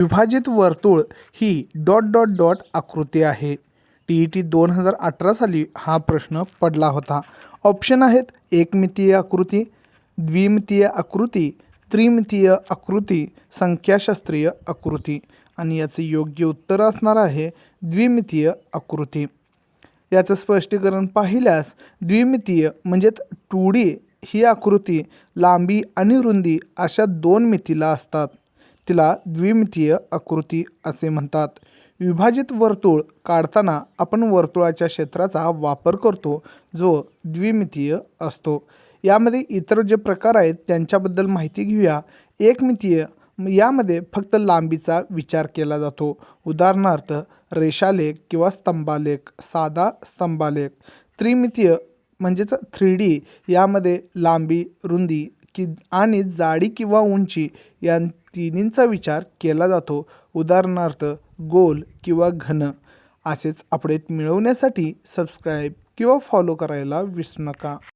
विभाजित वर्तुळ ही dot dot dot आकृती आहे. TET 2018 साली हा प्रश्न पडला होता. ऑप्शन आहेत एकमितीय आकृती, द्विमितीय आकृती, त्रिमितीय आकृती, संख्याशास्त्रीय आकृती. आणि याचे योग्य उत्तर असणार आहे द्विमितीय आकृती. याचं स्पष्टीकरण पाहिल्यास द्विमितीय म्हणजेच 2D ही आकृती लांबी आणि रुंदी अशा दोन मितीला असतात. तिला द्विमितीय आकृती असे म्हणतात. विभाजित वर्तुळ काढताना आपण वर्तुळाच्या क्षेत्राचा वापर करतो जो द्विमितीय असतो. यामध्ये इतर जे प्रकार आहेत त्यांच्याबद्दल माहिती घेऊया. एकमितीय यामध्ये फक्त लांबीचा विचार केला जातो. उदाहरणार्थ रेषालेख किंवा स्तंभालेख, साधा स्तंभालेख. त्रिमितीय म्हणजेच 3D यामध्ये लांबी, रुंदी आणि जाडी किंवा उंची या तिन्हींचा विचार केला जातो. उदाहरणार्थ गोल किंवा घन. असेच अपडेट मिळवण्यासाठी सबस्क्राईब किंवा फॉलो करायला विसरू नका.